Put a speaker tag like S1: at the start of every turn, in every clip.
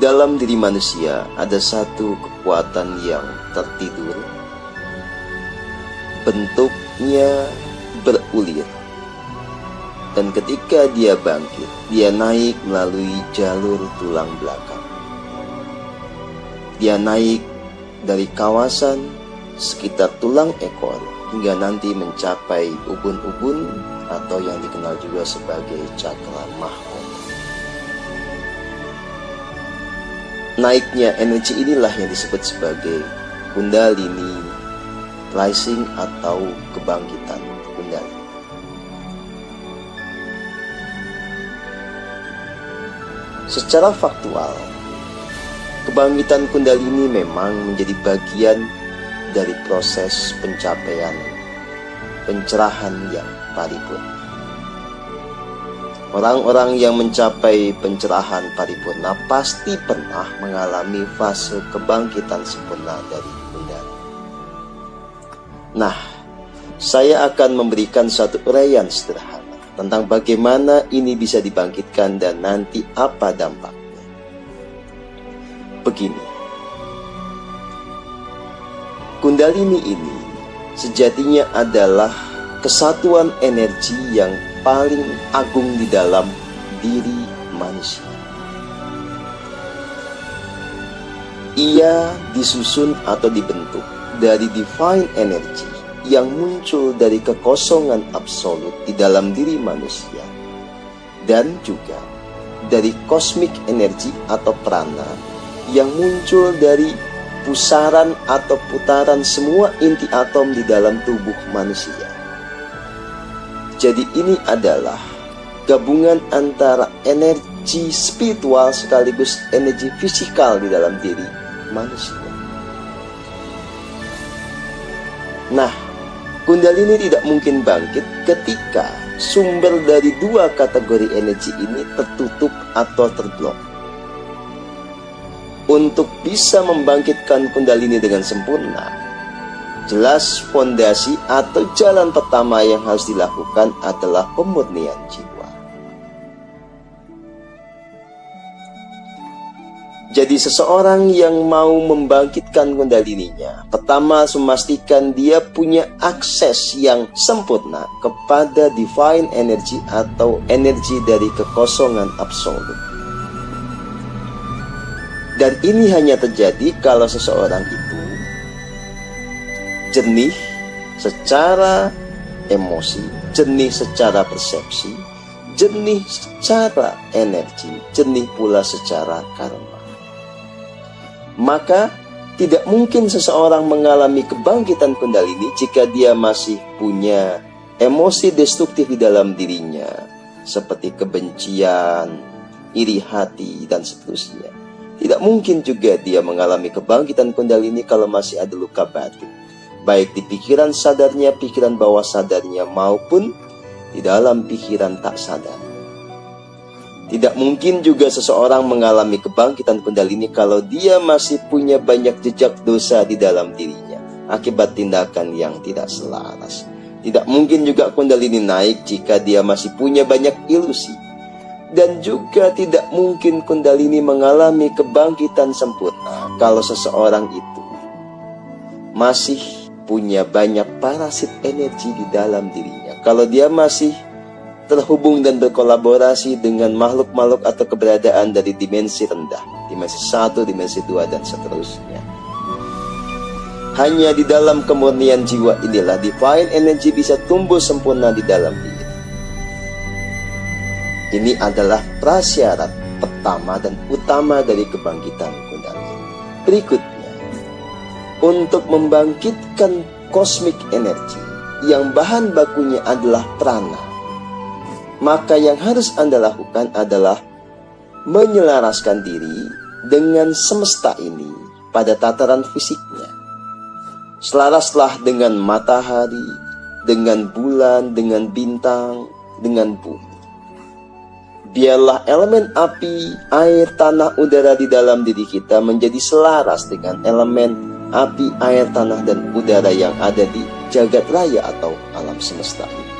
S1: dalam diri manusia ada satu kekuatan yang tertidur. Bentuknya berulir. Dan ketika dia bangkit, dia naik melalui jalur tulang belakang. Dia naik dari kawasan sekitar tulang ekor hingga nanti mencapai ubun-ubun atau yang dikenal juga sebagai cakra mahkota. Naiknya energi inilah yang disebut sebagai Kundalini Rising atau kebangkitan Kundalini. Secara faktual, kebangkitan Kundalini memang menjadi bagian dari proses pencapaian pencerahan yang paripurna. Orang-orang yang mencapai pencerahan paripurna pasti pernah mengalami fase kebangkitan sempurna dari Kundalini. Nah, saya akan memberikan satu uraian sederhana tentang bagaimana ini bisa dibangkitkan dan nanti apa dampaknya. Begini, Kundalini ini sejatinya adalah kesatuan energi yang paling agung di dalam diri manusia. Ia disusun atau dibentuk dari divine energy yang muncul dari kekosongan absolut di dalam diri manusia, dan juga dari cosmic energy atau prana yang muncul dari pusaran atau putaran semua inti atom di dalam tubuh manusia. Jadi ini adalah gabungan antara energi spiritual sekaligus energi fisikal di dalam diri manusia. Nah, Kundalini tidak mungkin bangkit ketika sumber dari dua kategori energi ini tertutup atau terblok. Untuk bisa membangkitkan Kundalini dengan sempurna, jelas fondasi atau jalan pertama yang harus dilakukan adalah pemurnian jiwa. Jadi seseorang yang mau membangkitkan Kundalininya, pertama harus memastikan dia punya akses yang sempurna kepada divine energy atau energi dari kekosongan absolut. Dan ini hanya terjadi kalau seseorang itu jernih secara emosi, jernih secara persepsi, jernih secara energi, jernih pula secara karma. Maka tidak mungkin seseorang mengalami kebangkitan Kundalini jika dia masih punya emosi destruktif di dalam dirinya, seperti kebencian, iri hati, dan seterusnya. Tidak mungkin juga dia mengalami kebangkitan Kundalini kalau masih ada luka batin, baik di pikiran sadarnya, pikiran bawah sadarnya, maupun di dalam pikiran tak sadar. Tidak mungkin juga seseorang mengalami kebangkitan Kundalini kalau dia masih punya banyak jejak dosa di dalam dirinya akibat tindakan yang tidak selaras. Tidak mungkin juga Kundalini naik jika dia masih punya banyak ilusi. Dan juga tidak mungkin Kundalini mengalami kebangkitan sempurna kalau seseorang itu masih punya banyak parasit energi di dalam dirinya. Kalau dia masih terhubung dan berkolaborasi dengan makhluk-makhluk atau keberadaan dari dimensi rendah, dimensi 1, dimensi 2, dan seterusnya. Hanya di dalam kemurnian jiwa inilah divine energy bisa tumbuh sempurna di dalam diri. Ini adalah prasyarat pertama dan utama dari kebangkitan Kundalini. Berikutnya, untuk membangkitkan cosmic energy yang bahan bakunya adalah prana, maka yang harus Anda lakukan adalah menyelaraskan diri dengan semesta ini pada tataran fisiknya. Selaraslah dengan matahari, dengan bulan, dengan bintang, dengan bumi. Biarlah elemen api, air, tanah, udara di dalam diri kita menjadi selaras dengan elemen api, air, tanah, dan udara yang ada di jagat raya atau alam semesta ini.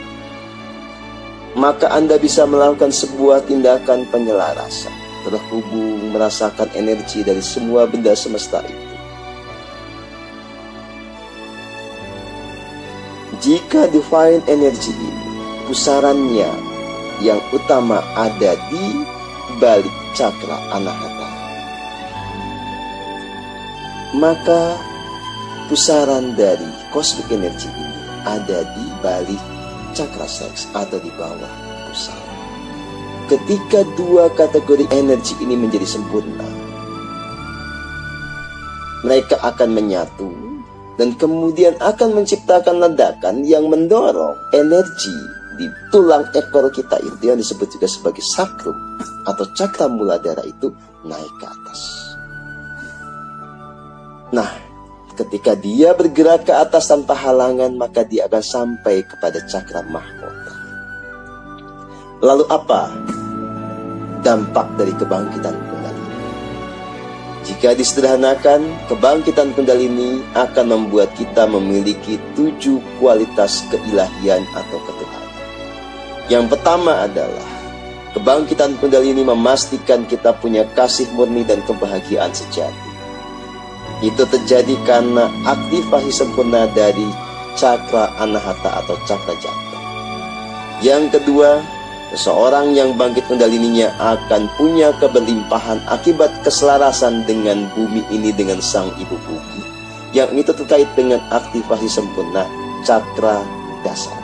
S1: Maka Anda bisa melakukan sebuah tindakan penyelarasan. terhubung, merasakan energi dari semua benda semesta itu. Jika divine energy ini, pusarannya yang utama ada di balik cakra Anahata, maka pusaran dari cosmic energy ini ada di balik cakra seks atau di bawah pusara. Ketika dua kategori energi ini menjadi sempurna, mereka akan menyatu dan kemudian akan menciptakan ledakan yang mendorong energi di tulang ekor kita itu yang disebut juga sebagai sakrum atau cakra muladhara itu naik ke atas. Nah, ketika dia bergerak ke atas tanpa halangan, maka dia akan sampai kepada cakra mahkota. Lalu apa dampak dari kebangkitan Kundalini? Jika disederhanakan, kebangkitan Kundalini akan membuat kita memiliki 7 kualitas keilahian atau ketuhanan. Yang pertama adalah kebangkitan Kundalini memastikan kita punya kasih murni dan kebahagiaan sejati. Itu terjadi karena aktivasi sempurna dari cakra Anahata atau cakra jantung. Yang kedua, seseorang yang bangkit Kundalininya akan punya keberlimpahan akibat keselarasan dengan bumi ini, dengan sang ibu bumi, yang itu terkait dengan aktivasi sempurna cakra dasar.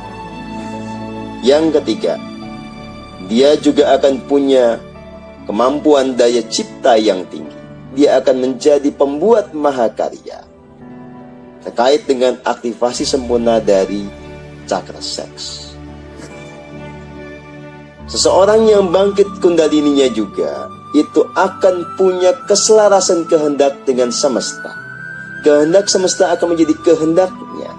S1: Yang ketiga, dia juga akan punya kemampuan daya cipta yang tinggi. Dia akan menjadi pembuat mahakarya terkait dengan aktivasi sempurna dari cakra seks. Seseorang yang bangkit Kundalininya juga itu akan punya keselarasan kehendak dengan semesta. Kehendak semesta akan menjadi kehendaknya.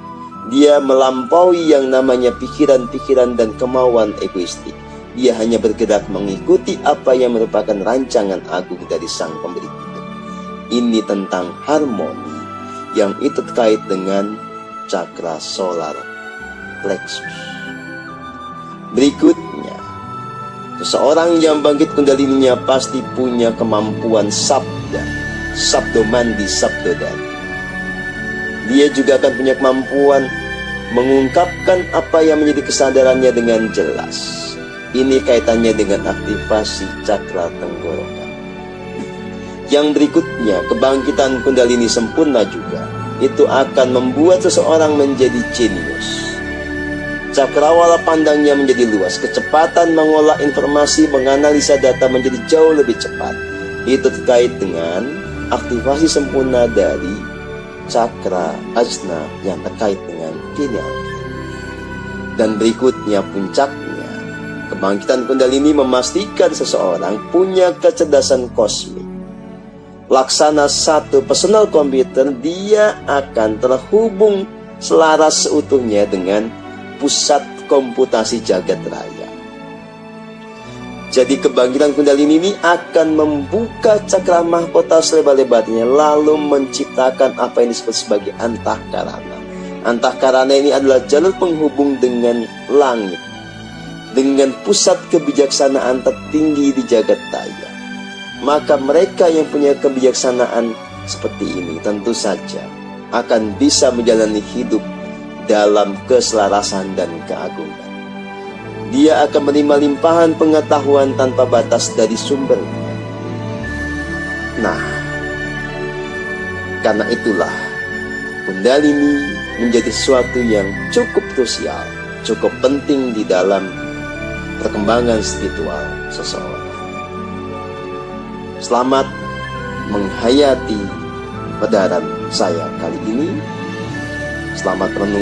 S1: Dia melampaui yang namanya pikiran-pikiran dan kemauan egoistik. Dia hanya bergerak mengikuti apa yang merupakan rancangan agung dari sang pemberi hidup. Ini tentang harmoni yang itu terkait dengan cakra solar plexus. Berikutnya, seseorang yang bangkit Kundalininya pasti punya kemampuan sabda, sabdomandi, sabdodari. Dia juga akan punya kemampuan mengungkapkan apa yang menjadi kesadarannya dengan jelas. Ini kaitannya dengan aktivasi cakra tenggorokan. Yang berikutnya, kebangkitan Kundalini sempurna juga itu akan membuat seseorang menjadi jenius. Cakrawala pandangnya menjadi luas, kecepatan mengolah informasi, menganalisa data menjadi jauh lebih cepat. Itu terkait dengan aktivasi sempurna dari cakra ajna yang terkait dengan pineal. Dan berikutnya, puncaknya, kebangkitan Kundalini memastikan seseorang punya kecerdasan kosmik. Laksana satu personal komputer, dia akan terhubung selaras seutuhnya dengan pusat komputasi jagat raya. Jadi kebangkitan Kundalini ini akan membuka cakra mahkota selebar-lebarnya, lalu menciptakan apa yang disebut sebagai antahkarana. Antahkarana ini adalah jalur penghubung dengan langit, dengan pusat kebijaksanaan tertinggi di jagat raya. Maka mereka yang punya kebijaksanaan seperti ini tentu saja akan bisa menjalani hidup dalam keselarasan dan keagungan. Dia akan menerima limpahan pengetahuan tanpa batas dari sumbernya. Nah, karena itulah Kundalini menjadi sesuatu yang cukup krusial, cukup penting di dalam perkembangan spiritual seseorang. Selamat menghayati pedaran saya kali ini. Selamat renung.